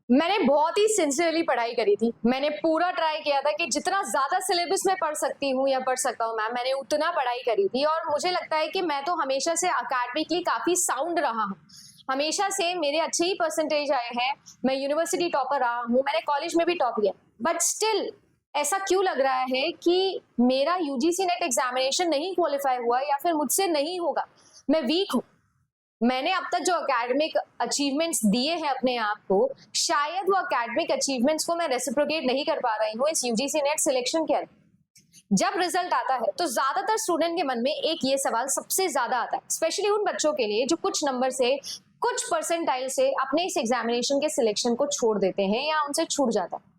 मैंने बहुत ही सिंसियरली पढ़ाई करी थी। मैंने पूरा ट्राई किया था कि जितना ज़्यादा सिलेबस मैं पढ़ सकती हूँ या पढ़ सकता हूँ मैम, मैंने उतना पढ़ाई करी थी और मुझे लगता है कि मैं तो हमेशा से अकेडमिकली काफ़ी साउंड रहा हूँ। हमेशा से मेरे अच्छे ही परसेंटेज आए हैं, मैं यूनिवर्सिटी टॉपर रहा हूँ, मैंने कॉलेज में भी टॉप किया। बट स्टिल ऐसा क्यों लग रहा है कि मेरा यूजीसी नेट एग्जामिनेशन नहीं क्वालिफाई हुआ या फिर मुझसे नहीं होगा? मैं वीक हूँ। मैंने अब तक जो एकेडमिक अचीवमेंट्स दिए हैं अपने आप को, शायद वो एकेडमिक अचीवमेंट्स को मैं रेसिप्रोकेट नहीं कर पा रही हूँ इस यूजीसी नेट सिलेक्शन के अंदर। जब रिजल्ट आता है तो ज्यादातर स्टूडेंट के मन में एक ये सवाल सबसे ज्यादा आता है, स्पेशली उन बच्चों के लिए जो कुछ नंबर से, कुछ परसेंटाइल से अपने इस एग्जामिनेशन के सिलेक्शन को छोड़ देते हैं या उनसे छूट जाता है।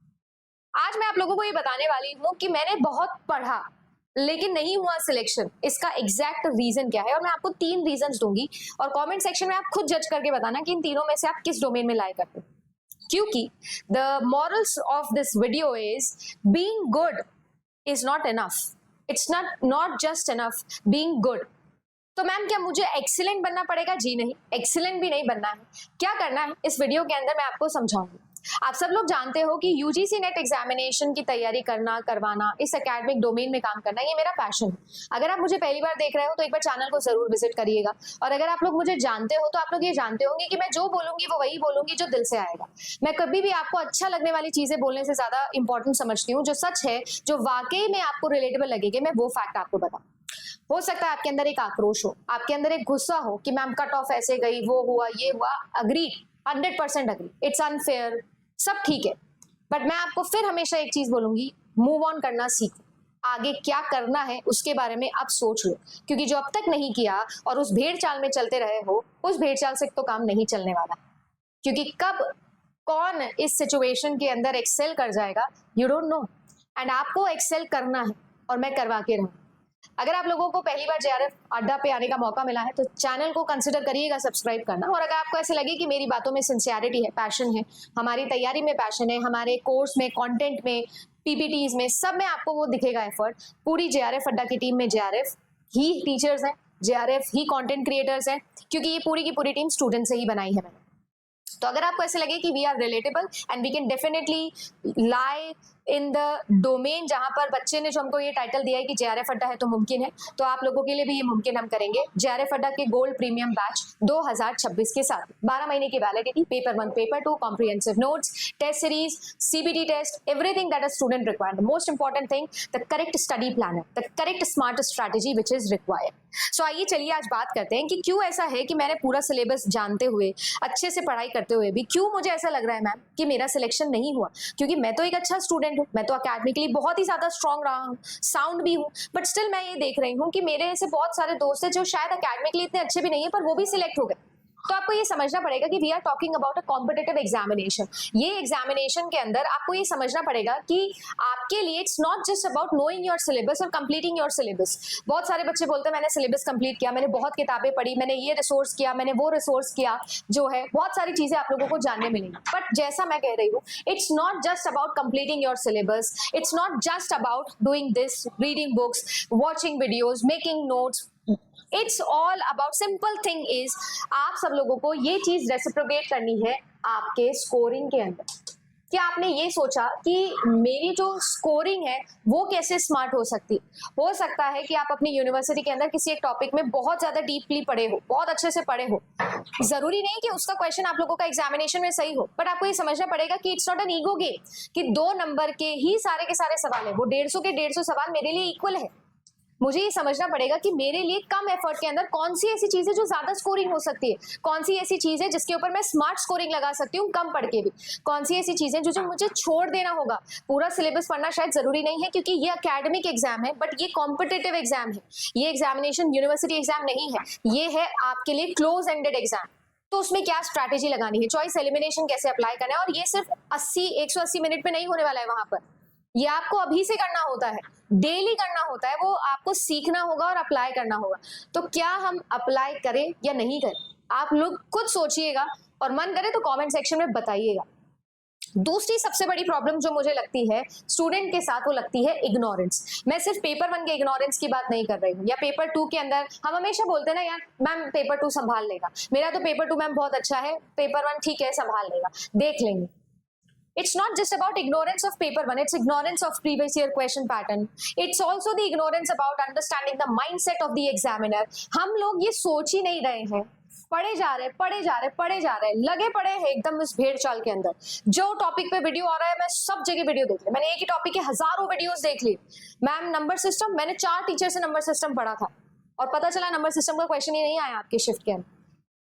आज मैं आप लोगों को ये बताने वाली हूँ कि मैंने बहुत पढ़ा लेकिन नहीं हुआ सिलेक्शन, इसका एग्जैक्ट रीजन क्या है, और मैं आपको 3 रीजंस दूंगी और कमेंट सेक्शन में आप खुद जज करके बताना कि इन तीनों में से आप किस डोमेन में लाई करते हो। क्योंकि the morals of this video is being good is not enough, it's not just enough being good. तो मैम क्या मुझे एक्सीलेंट बनना पड़ेगा? जी नहीं, एक्सीलेंट भी नहीं बनना है। क्या करना है इस वीडियो के अंदर मैं आपको समझाऊंगी। आप सब लोग जानते हो कि यूजीसी नेट एग्जामिनेशन की तैयारी करना, करवाना, इस एकेडमिक डोमेन में काम करना, ये मेरा पैशन है। अगर आप मुझे पहली बार देख रहे हो तो एक बार चैनल को जरूर विजिट करिएगा, और अगर आप लोग मुझे जानते हो तो आप लोग ये जानते होंगे कि मैं जो बोलूंगी वो वही बोलूंगी जो दिल से आएगा। मैं कभी भी आपको अच्छा लगने वाली चीजें बोलने से ज्यादा इंपॉर्टेंट समझती हूँ जो सच है, जो वाकई में आपको रिलेटेबल लगेगी, मैं वो फैक्ट आपको बताऊँ। हो सकता है आपके अंदर एक आक्रोश हो, आपके अंदर एक गुस्सा हो कि मैम कट ऑफ ऐसे गई, वो हुआ, ये हुआ। अग्री, 100% अग्री, इट्स अनफेयर, सब ठीक है। बट मैं आपको फिर हमेशा एक चीज बोलूंगी, मूव ऑन करना सीखो। आगे क्या करना है उसके बारे में आप सोच लो, क्योंकि जो अब तक नहीं किया और उस भेड़ चाल में चलते रहे हो, उस भेड़ चाल से तो काम नहीं चलने वाला। क्योंकि कब कौन इस सिचुएशन के अंदर एक्सेल कर जाएगा, यू डोंट नो। एंड आपको एक्सेल करना है और मैं करवा के रहूँ। अगर आप लोगों को पहली बार जेआरएफ अड्डा पे आने का मौका मिला है तो चैनल को कंसिडर करिएगा सब्सक्राइब करना। और अगर आपको ऐसे लगे कि मेरी बातों में सिंसियरिटी है, पैशन है, हमारी तैयारी में पैशन है, हमारे कोर्स में, कंटेंट में, पीपीटीज में, सब में आपको वो दिखेगा एफर्ट। पूरी जेआरएफ अड्डा की टीम में जेआरएफ ही टीचर्स हैं, जेआरएफ ही कंटेंट क्रिएटर्स हैं, क्योंकि ये पूरी की पूरी टीम स्टूडेंट से ही बनाई है मैंने। तो अगर आपको ऐसे लगे कि we are relatable and we can definitely lie in the domain जहां पर बच्चे ने जो हमको ये टाइटल दिया है कि जेआरएफ अड्डा है तो मुमकिन है, तो आप लोगों के लिए भी ये मुमकिन हम करेंगे। जेआरएफ अड्डा के गोल्ड प्रीमियम बैच 2026 के साथ 12 महीने की validity, paper 1, paper 2, comprehensive notes, test series, CBT test, everything that a student required. Most important thing, the correct study planner, the correct smart strategy which is required. So आइए चलिए आज बात करते हैं कि क्यों ऐसा है कि मैंने पूरा सिलेबस जानते हुए, अच्छे से पढ़ाई करते हुए भी क्यों मुझे ऐसा लग रहा है मैम कि मेरा सिलेक्शन नहीं हुआ। क्योंकि मैं तो एक अच्छा स्टूडेंट हूँ, मैं तो अकेडमिकली बहुत ही ज्यादा स्ट्रांग रहा हूँ, साउंड भी हूँ, बट स्टिल मैं ये देख रही हूँ कि मेरे ऐसे बहुत सारे दोस्त हैं जो शायद अकेडमिकली इतने अच्छे भी नहीं है पर वो भी सिलेक्ट हो गए। तो आपको ये समझना पड़ेगा कि we are talking about a competitive examination. ये एग्जामिनेशन के अंदर आपको ये समझना पड़ेगा कि आपके लिए it's not just about knowing your syllabus और कंप्लीटिंग योर सिलेबस। बहुत सारे बच्चे बोलते हैं मैंने सिलेबस कंप्लीट किया, मैंने बहुत किताबें पढ़ी, मैंने ये रिसोर्स किया, मैंने वो रिसोर्स किया, जो है बहुत सारी चीजें आप लोगों को जानने मिलेंगी। बट जैसा मैं कह रही हूँ, it's not just about completing your syllabus, it's not just about doing this, reading books, watching videos, making notes. It's all about, simple thing is, आप सब लोगों को ये चीज रेसिप्रोकेट करनी है आपके स्कोरिंग के अंदर। क्या आपने ये सोचा कि मेरी जो स्कोरिंग है वो कैसे स्मार्ट हो सकती? हो सकता है कि आप अपनी यूनिवर्सिटी के अंदर किसी एक टॉपिक में बहुत ज्यादा डीपली पढ़े हो, बहुत अच्छे से पढ़े हो। जरूरी नहीं कि उसका क्वेश्चन आप लोगों का एग्जामिनेशन में सही हो, बट आपको ये समझना पड़ेगा कि it's not an ego game कि 2 नंबर के ही सारे के सारे सवाल है, वो 150 के 150 सवाल मेरे लिए इक्वल है। मुझे ये समझना पड़ेगा कि मेरे लिए कम एफर्ट के अंदर कौन सी ऐसी चीज है जो ज्यादा स्कोरिंग हो सकती है, कौन सी ऐसी चीज है जिसके ऊपर मैं स्मार्ट स्कोरिंग लगा सकती हूँ कम पढ़ के भी, कौन सी ऐसी चीजें जो मुझे छोड़ देना होगा। पूरा सिलेबस पढ़ना शायद जरूरी नहीं है क्योंकि ये एकेडमिक एग्जाम है, बट ये कॉम्पिटिटिव एग्जाम है। ये एग्जामिनेशन यूनिवर्सिटी एग्जाम नहीं है, ये है आपके लिए क्लोज एंडेड एग्जाम। तो उसमें क्या स्ट्रैटेजी लगानी है, चॉइस एलिमिनेशन कैसे अप्लाई करना है, और ये सिर्फ 180 मिनट में नहीं होने वाला है। वहां पर ये आपको अभी से करना होता है, डेली करना होता है, वो आपको सीखना होगा और अप्लाई करना होगा। तो क्या हम अप्लाई करें या नहीं करें, आप लोग खुद सोचिएगा और मन करे तो कमेंट सेक्शन में बताइएगा। दूसरी सबसे बड़ी प्रॉब्लम जो मुझे लगती है स्टूडेंट के साथ, वो लगती है इग्नोरेंस। मैं सिर्फ पेपर 1 के इग्नोरेंस की बात नहीं कर रही हूँ, या पेपर 2 के अंदर हम हमेशा बोलते हैं ना यार मैम पेपर 2 संभाल लेगा, मेरा तो पेपर 2 मैम बहुत अच्छा है, पेपर 1 ठीक है संभाल लेगा, देख लेंगे। It's not just about ignorance of paper one, it's ignorance of previous year question pattern. It's also the ignorance about understanding the mindset of the examiner. हम लोग ये सोच ही नहीं रहे हैं, पढ़े जा रहे, लगे पड़े हैं एकदम इस भेड़ चाल के अंदर। जो टॉपिक पे वीडियो आ रहा है मैं सब जगह वीडियो देख ली, मैंने एक ही टॉपिक के हजारों वीडियोस देख ली। मैम नंबर सिस्टम, मैंने 4 टीचर से नंबर सिस्टम पढ़ा था और पता चला नंबर सिस्टम का क्वेश्चन ही नहीं आया आपके शिफ्ट के अंदर।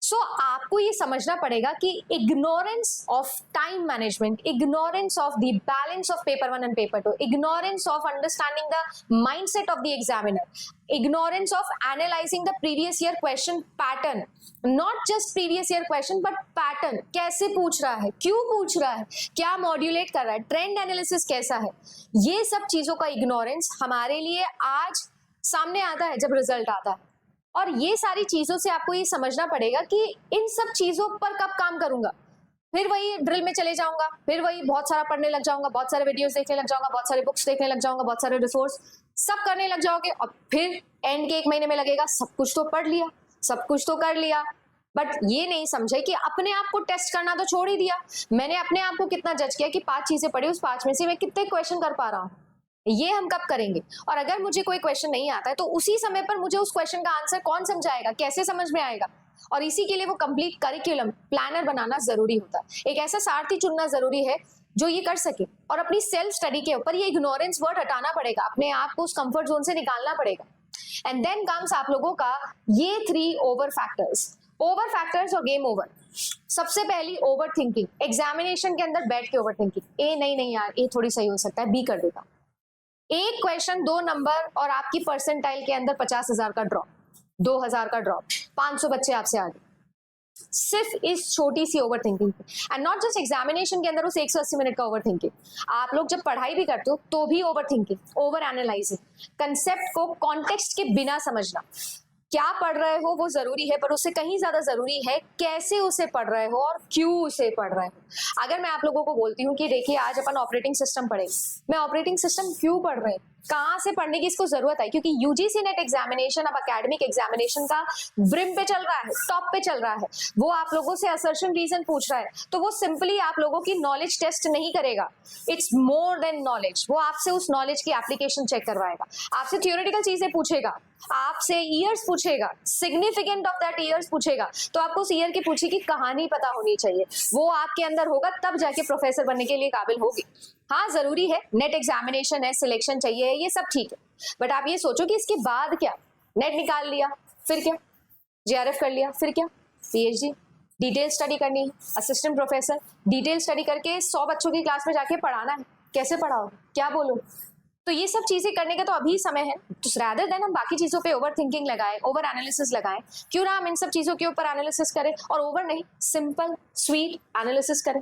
सो आपको ये समझना पड़ेगा कि ignorance of time management, ignorance of the balance of paper 1 and paper 2, ignorance of understanding the mindset of the examiner, ignorance of analysing the previous year question pattern, not just previous year question but pattern, कैसे पूछ रहा है, क्यों पूछ रहा है, क्या modulate कर रहा है, ट्रेंड एनालिसिस कैसा है, ये सब चीजों का इग्नोरेंस हमारे लिए आज सामने आता है जब रिजल्ट आता है। और ये सारी चीजों से आपको ये समझना पड़ेगा कि इन सब चीजों पर कब काम करूंगा, फिर वही ड्रिल में चले जाऊंगा, फिर वही बहुत सारा पढ़ने लग जाऊंगा, बहुत सारे वीडियोस देखने लग जाऊंगा, बहुत सारे बुक्स देखने लग जाऊंगा, बहुत सारे रिसोर्स सब करने लग जाओगे और फिर एंड के 1 महीने में लगेगा सब कुछ तो पढ़ लिया, सब कुछ तो कर लिया, बट ये नहीं समझे कि अपने आप को टेस्ट करना तो छोड़ ही दिया। मैंने अपने आप को कितना जज किया कि 5 चीजें पढ़ी, उस 5 में से मैं कितने क्वेश्चन कर पा रहा हूँ, ये हम कब करेंगे। और अगर मुझे कोई क्वेश्चन नहीं आता है तो उसी समय पर मुझे उस क्वेश्चन का आंसर कौन समझाएगा, कैसे समझ में आएगा, और इसी के लिए वो कंप्लीट करिकुलम प्लानर बनाना जरूरी होता है। एक ऐसा सारथी चुनना जरूरी है जो ये कर सके, और अपनी सेल्फ स्टडी के ऊपर ये इग्नोरेंस वर्ड हटाना पड़ेगा, अपने आप को उस कंफर्ट जोन से निकालना पड़ेगा। एंड देन कम्स आप लोगों का ये 3 ओवर फैक्टर्स और गेम ओवर। सबसे पहली ओवर थिंकिंग, एग्जामिनेशन के अंदर बैठ के ओवर थिंकिंग, ए नहीं यार ये थोड़ी सही हो सकता है, बी कर देगा, एक क्वेश्चन 2 नंबर और आपकी परसेंटाइल के अंदर 50,000 का ड्रॉप, 2,000 का ड्रॉप, 500 बच्चे आपसे आगे, सिर्फ इस छोटी सी over thinking. And not just examination के अंदर उस 180 मिनट का ओवर थिंकिंग, आप लोग जब पढ़ाई भी करते हो तो भी over thinking, over analysing, concept को कॉन्टेक्स्ट के बिना समझना। क्या पढ़ रहे हो वो जरूरी है, पर उससे कहीं ज्यादा जरूरी है कैसे उसे पढ़ रहे हो और क्यों उसे पढ़ रहे हो। अगर मैं आप लोगों को बोलती हूँ कि देखिए आज अपन ऑपरेटिंग सिस्टम पढ़ेंगे, मैं ऑपरेटिंग सिस्टम क्यों पढ़ रहे हैं, कहाँ से पढ़ने की इसको जरूरत है, क्योंकि यूजीसी नेट एग्जामिनेशन अब एकेडमिक एग्जामिनेशन का ब्रिम पे चल रहा है, टॉप पे चल रहा है, वो आप लोगों से असर्शन रीजन पूछ रहा है, तो वो सिंपली आप लोगों की नॉलेज टेस्ट नहीं करेगा, इट्स मोर देन नॉलेज। वो आपसे उस नॉलेज की एप्लीकेशन चेक करवाएगा, आपसे थियोरेटिकल चीजें पूछेगा, आपसे ईयर्स पूछेगा, सिग्निफिकेंट ऑफ दैट ईयर्स पूछेगा, तो आपको उस ईयर की पूछी की कहानी पता होनी चाहिए, वो आपके अंदर होगा तब जाके प्रोफेसर बनने के लिए काबिल होगी। हाँ जरूरी है, नेट एग्जामिनेशन है, सिलेक्शन चाहिए, ये सब ठीक है, बट आप ये सोचो कि इसके बाद क्या, नेट निकाल लिया फिर क्या, जेआरएफ कर लिया फिर क्या, पीएचडी, डिटेल स्टडी करनी है, असिस्टेंट प्रोफेसर, डिटेल स्टडी करके 100 बच्चों की क्लास में जाके पढ़ाना है, कैसे पढ़ाओ, क्या बोलो, तो ये सब चीजें करने का तो अभी समय है। तो रादर देन हम बाकी चीजों पे ओवर थिंकिंग लगाएं, ओवर एनालिसिस लगाएं, क्यों ना हम इन सब चीजों के ऊपर एनालिसिस करें, और ओवर नहीं, सिंपल स्वीट एनालिसिस करें,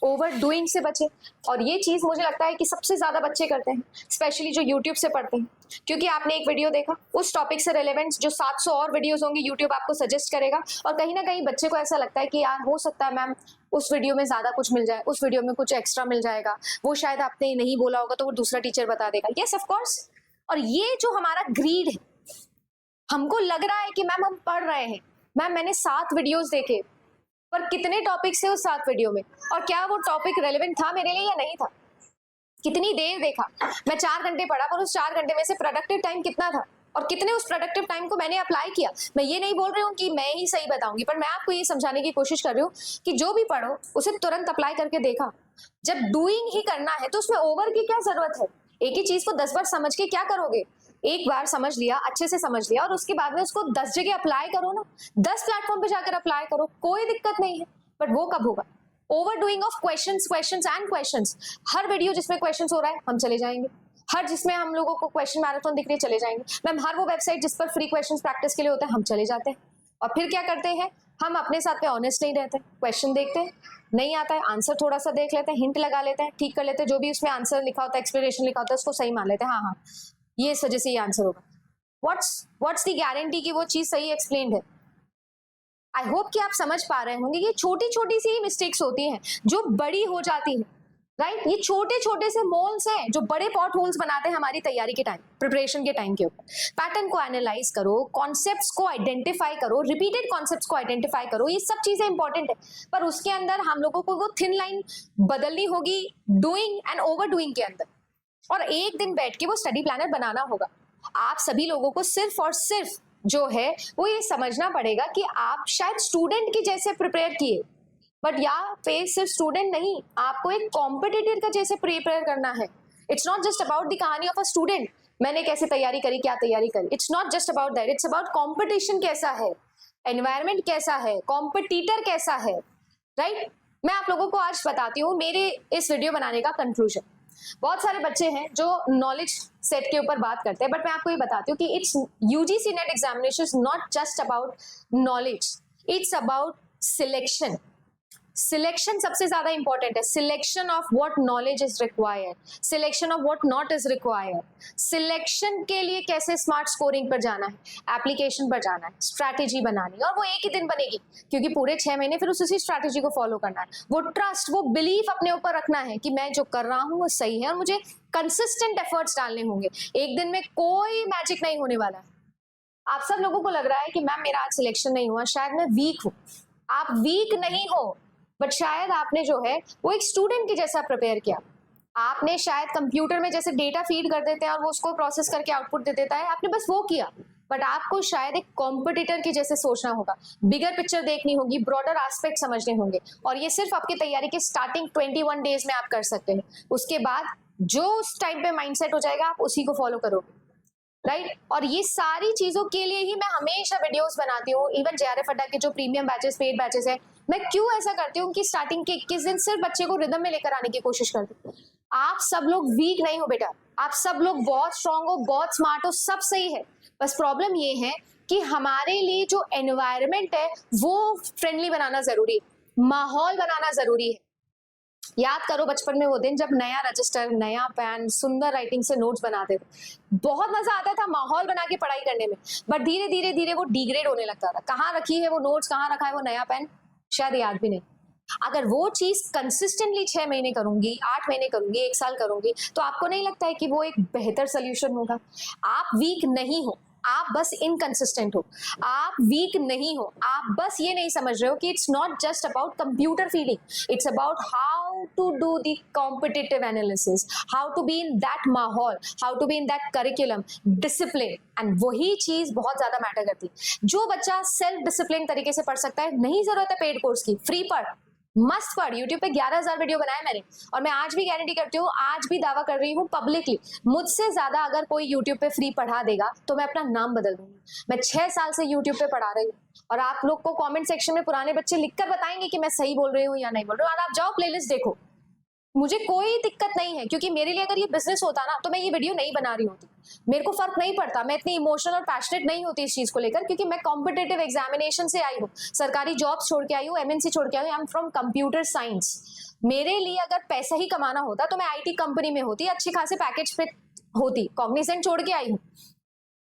ओवर डूइंग से बचे। और ये चीज मुझे लगता है कि सबसे ज्यादा बच्चे करते हैं, स्पेशली जो यूट्यूब से पढ़ते हैं, क्योंकि आपने एक वीडियो देखा, उस टॉपिक से रिलेवेंट जो 700 और वीडियोस होंगे यूट्यूब आपको सजेस्ट करेगा, और कहीं ना कहीं बच्चे को ऐसा लगता है कि यार हो सकता है मैम उस वीडियो में ज्यादा कुछ मिल जाए, उस वीडियो में कुछ एक्स्ट्रा मिल जाएगा, वो शायद आपने नहीं बोला होगा तो वो दूसरा टीचर बता देगा। यस ऑफ कोर्स, और ये जो हमारा ग्रीड है, हमको लग रहा है कि मैम हम पढ़ रहे हैं, मैम मैंने 7 वीडियोस देखे, पर कितने टॉपिक्स थे उस 7 वीडियो में, और क्या वो टॉपिक रेलेवेंट था मेरे लिए या नहीं था, कितनी देर देखा, मैं 4 घंटे पढ़ा, पर उस 4 घंटे में से प्रोडक्टिव टाइम कितना था, और कितने उस प्रोडक्टिव टाइम को मैंने अप्लाई किया। मैं ये नहीं बोल रही हूँ कि मैं ही सही बताऊंगी, पर मैं आपको ये समझाने की कोशिश कर रही हूँ कि जो भी पढ़ो उसे तुरंत अप्लाई करके देखा। जब डूइंग ही करना है तो उसमें ओवर की क्या जरूरत है, एक ही चीज को 10 बार समझ के क्या करोगे, एक बार समझ लिया, अच्छे से समझ लिया, और उसके बाद में उसको 10 जगह अप्लाई करो ना, 10 प्लेटफॉर्म पे जाकर अप्लाई करो, कोई दिक्कत नहीं है। बट वो कब होगा, over doing of questions and questions. Her video जिसमें क्वेश्चंस हो रहा है हम चले जाएंगे, हर जिसमें हम लोगों को क्वेश्चन मैराथन दिख रही है चले जाएंगे, मैम हर वो वेबसाइट जिस पर फ्री क्वेश्चंस प्रैक्टिस के लिए होते हैं हम चले जाते हैं, और फिर क्या करते हैं, हम अपने साथ पे ऑनेस्ट नहीं रहते, क्वेश्चन देखते हैं, नहीं आता है आंसर थोड़ा सा देख लेते हैं, हिंट लगा लेते हैं, ठीक कर लेते हैं, जो भी उसमें आंसर लिखा होता है, एक्सप्लेनेशन लिखा होता है, उसको सही मान लेते हैं, हाँ ये इस वजह से ये आंसर होगा। व्हाट्स द गारंटी कि वो चीज सही एक्सप्लेन्ड है। आई होप कि आप समझ पा रहे होंगे, ये छोटी छोटी सी मिस्टेक्स होती हैं जो बड़ी हो जाती हैं। राइट ये छोटे छोटे से मोल्स हैं जो बड़े पॉट होल्स बनाते हैं हमारी तैयारी के टाइम, प्रिपरेशन के टाइम के ऊपर। पैटर्न को एनालाइज करो, कॉन्सेप्ट्स को आइडेंटिफाई करो, रिपीटेड कॉन्सेप्ट्स को आइडेंटिफाई करो, ये सब चीजें इंपॉर्टेंट है। पर उसके अंदर हम लोगों को वो थिन लाइन बदलनी होगी डूइंग एंड ओवर डूइंग के अंदर, और एक दिन बैठ के वो स्टडी प्लानर बनाना होगा। आप सभी लोगों को सिर्फ और सिर्फ जो है वो ये समझना पड़ेगा कि आप शायद स्टूडेंट की जैसे प्रिपेयर किए, बट या फिर सिर्फ स्टूडेंट नहीं, आपको एक कॉम्पिटिटर का जैसे प्रिपेयर करना है। It's not just about the कहानी ऑफ अ स्टूडेंट, मैंने कैसे तैयारी करी, क्या तैयारी करी। It's not just about that, it's about competition कैसा है, एनवायरमेंट कैसा है, कॉम्पिटिटर कैसा है, राइट। मैं आप लोगों को आज बताती हूँ मेरे इस वीडियो बनाने का कंक्लूजन। बहुत सारे बच्चे हैं जो नॉलेज सेट के ऊपर बात करते हैं, बट मैं आपको ये बताती हूँ कि it's UGC NET examination is not just about knowledge, it's about selection. Selection सबसे ज्यादा इंपॉर्टेंट है। Selection of what knowledge is required, selection of what not is required. Selection के लिए कैसे स्मार्ट स्कोरिंग पर जाना है, एप्लीकेशन पर जाना है, स्ट्रैटेजी बनानी है, और वो एक ही दिन बनेगी क्योंकि पूरे 6 महीने फिर उसी स्ट्रैटेजी को फॉलो करना है। वो ट्रस्ट, वो बिलीफ अपने ऊपर रखना है कि मैं जो कर रहा हूँ वो सही है, और मुझे कंसिस्टेंट एफर्ट्स डालने होंगे। एक दिन में कोई मैजिक नहीं होने वाला है। आप सब लोगों को लग रहा है कि मैम मेरा आज सिलेक्शन नहीं हुआ, शायद मैं वीक हूँ। आप वीक नहीं हो, बट शायद आपने जो है वो एक स्टूडेंट की जैसा प्रिपेयर किया। आपने शायद कंप्यूटर में जैसे डेटा फीड कर देते हैं और वो उसको प्रोसेस करके आउटपुट दे देता है, आपने बस वो किया। बट आपको शायद एक कॉम्पिटिटर की जैसे सोचना होगा, बिगर पिक्चर देखनी होगी, ब्रॉडर एस्पेक्ट समझने होंगे, और ये सिर्फ आपकी तैयारी के स्टार्टिंग 21 डेज में आप कर सकते हैं। उसके बाद जो उस टाइम पे माइंडसेट हो जाएगा आप उसी को फॉलो करोगे, राइट। और ये सारी चीजों के लिए ही मैं हमेशा वीडियोस बनाती हूँ। इवन जेआरएफ अड्डा के जो प्रीमियम बैचेस, पेड बैचेस है, मैं क्यों ऐसा करती हूँ कि स्टार्टिंग के 21 दिन सिर्फ बच्चे को रिदम में लेकर आने की कोशिश करती हूँ। आप सब लोग वीक नहीं हो बेटा, आप सब लोग बहुत स्ट्रांग हो, बहुत स्मार्ट हो, सब सही है। बस प्रॉब्लम ये है कि हमारे लिए जो एनवायरमेंट है वो फ्रेंडली बनाना जरूरी है, माहौल बनाना जरूरी है। याद करो बचपन में वो दिन जब नया रजिस्टर, नया पेन, सुंदर राइटिंग से नोट्स बनाते थे, बहुत मजा आता था माहौल बना के पढ़ाई करने में। बट धीरे धीरे धीरे वो डिग्रेड होने लगता था। कहाँ रखी है वो नोट्स, कहाँ रखा है वो नया पेन, शायद याद भी नहीं। अगर वो चीज कंसिस्टेंटली 6 महीने करूंगी, 8 महीने करूंगी, 1 साल करूंगी, तो आपको नहीं लगता है कि वो एक बेहतर सोल्यूशन होगा। आप वीक नहीं हो, आप बस इनकंसिस्टेंट हो। आप वीक नहीं हो, आप बस ये नहीं समझ रहे हो कि it's not just about computer feeding, it's about how to do the competitive analysis, how to be in that माहौल, how to be in that curriculum, discipline. And वही चीज बहुत ज्यादा मैटर करती है। जो बच्चा सेल्फ डिसिप्लिन तरीके से पढ़ सकता है, नहीं जरूरत है पेड कोर्स की, फ्री पढ़, मस्त पढ़। यूट्यूब पे 11,000 वीडियो बनाए मैंने, और मैं आज भी गारंटी करती हूँ, आज भी दावा कर रही हूँ पब्लिकली, मुझसे ज्यादा अगर कोई यूट्यूब पे फ्री पढ़ा देगा तो मैं अपना नाम बदल दूंगी। मैं 6 साल से यूट्यूब पे पढ़ा रही हूँ, और आप लोग को कमेंट सेक्शन में पुराने बच्चे लिखकर बताएंगे कि मैं सही बोल रही हूँ या नहीं बोल रही हूँ। और आप जाओ प्लेलिस्ट देखो, मुझे कोई दिक्कत नहीं है, क्योंकि मेरे लिए अगर ये बिजनेस होता ना तो मैं ये वीडियो नहीं बना रही होती। मेरे को फर्क नहीं पड़ता, मैं इतनी इमोशनल और पैशनेट नहीं होती इस चीज को लेकर, क्योंकि मैं कॉम्पिटिटिव एग्जामिनेशन से आई हूँ, सरकारी जॉब्स छोड़ के आई हूँ, एमएनसी छोड़ के आई हूँ। I am from computer science. मेरे लिए अगर पैसा ही कमाना होता तो मैं आईटी कंपनी में होती, अच्छे खासे पैकेज पे होती। कॉग्निजेंट छोड़ के आई हूँ।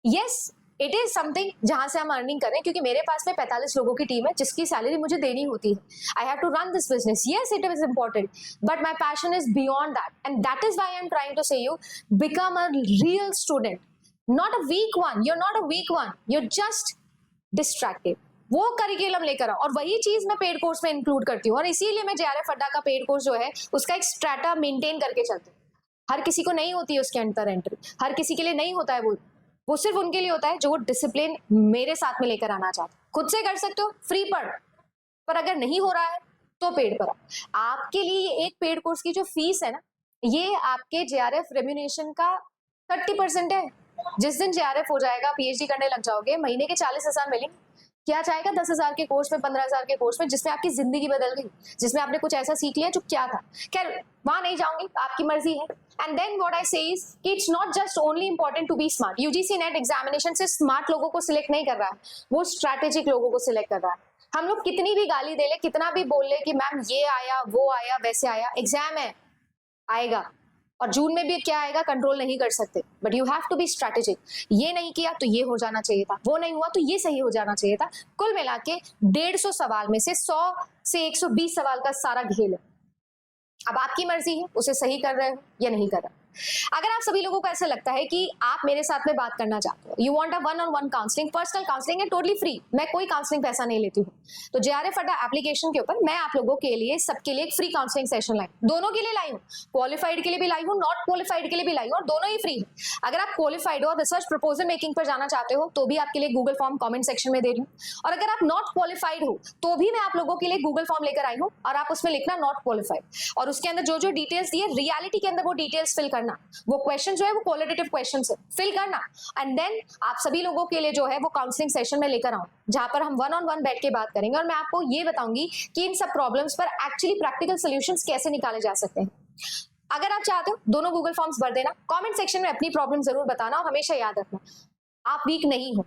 यस, इट इज समथिंग जहां से हम अर्निंग करें, क्योंकि मेरे पास में 45 लोगों की टीम है जिसकी सैलरी मुझे देनी होती है। I have to run this business. Yes, it is important, but my passion is beyond that, and that is why I am trying to say you become a real student, not a weak one. You are not a weak one, you are just distracted. वो curriculum लेकर आओ, और वही चीज मैं paid course में include करती हूँ। और इसीलिए मैं जेआरएफ अड्डा का पेड कोर्स जो है उसका एक स्ट्रेटा मेंटेन करके चलती हूँ। हर किसी को नहीं होती है उसके अंदर एंट्री, हर किसी के लिए नहीं होता है वो सिर्फ उनके लिए होता है जो वो डिसिप्लिन मेरे साथ में लेकर आना चाहते। खुद से कर सकते हो, फ्री पढ़, पर अगर नहीं हो रहा है तो पेड पर। आपके लिए ये एक पेड कोर्स की जो फीस है ना, ये आपके जेआरएफ रेम्यूनेशन का 30% है। जिस दिन जेआरएफ हो जाएगा, पीएचडी करने लग जाओगे, महीने के 40,000 मिलेंगे। क्या चाहेगा 10,000 के कोर्स में, 15,000 के कोर्स में, जिसमें आपकी जिंदगी बदल गई, जिसमें आपने कुछ ऐसा सीख लिया जो क्या था। खैर वहां नहीं जाऊंगी, आपकी मर्जी है। And then what I say is कि it's not just only important to be smart. UGC NET examination से स्मार्ट लोगों को सिलेक्ट नहीं कर रहा है, वो स्ट्रैटेजिक लोगों को सिलेक्ट कर रहा है। हम लोग कितनी भी गाली दे ले, कितना भी बोल ले कि मैम ये आया, वो आया, वैसे आया, एग्जाम है, आएगा। और जून में भी क्या आएगा कंट्रोल नहीं कर सकते, but you have to be strategic. ये नहीं किया तो ये हो जाना चाहिए था, वो नहीं हुआ तो ये सही हो जाना चाहिए था। कुल मिला के 150 सवाल में से 100 से 120 सवाल का सारा खेल है। अब आपकी मर्जी है उसे सही कर रहे हो या नहीं कर रहे हो। अगर आप सभी लोगों को ऐसा लगता है कि आप मेरे साथ में बात करना चाहते हो, you want a one on one counselling, personal counselling है, टोटली फ्री, मैं कोई काउंसलिंग पैसा नहीं लेती हूँ, तो जेआरएफ अड्डा एप्लीकेशन के ऊपर मैं आप लोगों के लिए सबके लिए एक फ्री काउंसलिंग सेशन लाई, दोनों के लिए लाई हूँ, क्वालिफाइड के लिए भी लाई हूँ, नॉट क्वालिफाइड के लिए भी लाई हूँ, और दोनों ही फ्री है। अगर आप क्वालिफाइड हो और रिसर्च प्रपोजल मेकिंग पर जाना चाहते हो तो भी आपके लिए गूगल फॉर्म कॉमेंट सेक्शन में दे रही हूँ, और अगर आप नॉट क्वालिफाइड हो तो भी मैं आप लोगों के लिए गूगल फॉर्म लेकर आई हूँ, और आप उसमें लिखना नॉट क्वालिफाइड, और उसके अंदर जो जो डिटेल्स दिए रियलिटी के अंदर वो डिटेल्स फिल करना, वो क्वेश्चन जो है वो क्वालिटेटिव क्वेश्चन है, फिल करना, एंड देन आप सभी लोगों के लिए जो है वो काउंसलिंग सेशन में लेकर आऊं, जहां पर हम वन ऑन वन बैठ के बात करेंगे, और मैं आपको ये बताऊंगी कि इन सब प्रॉब्लम्स पर एक्चुअली प्रैक्टिकल सॉल्यूशंस कैसे निकाले जा सकते हैं। अगर आप चाहते हो दोनों गूगल फॉर्म्स भर देना, कमेंट सेक्शन में अपनी प्रॉब्लम जरूर बताना, और हमेशा याद रखना आप वीक नहीं हो,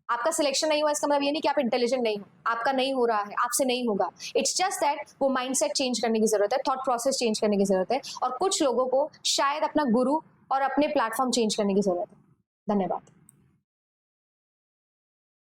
आपका सिलेक्शन नहीं हुआ इसका मतलब ये नहीं कि आप इंटेलिजेंट नहीं हो, आपका नहीं हो रहा है, आपसे नहीं होगा, इट्स जस्ट दैट वो माइंडसेट चेंज करने की जरूरत है, थॉट प्रोसेस चेंज करने की जरूरत है, और कुछ लोगों को शायद अपना गुरु और अपने प्लेटफॉर्म चेंज करने की जरूरत है। धन्यवाद।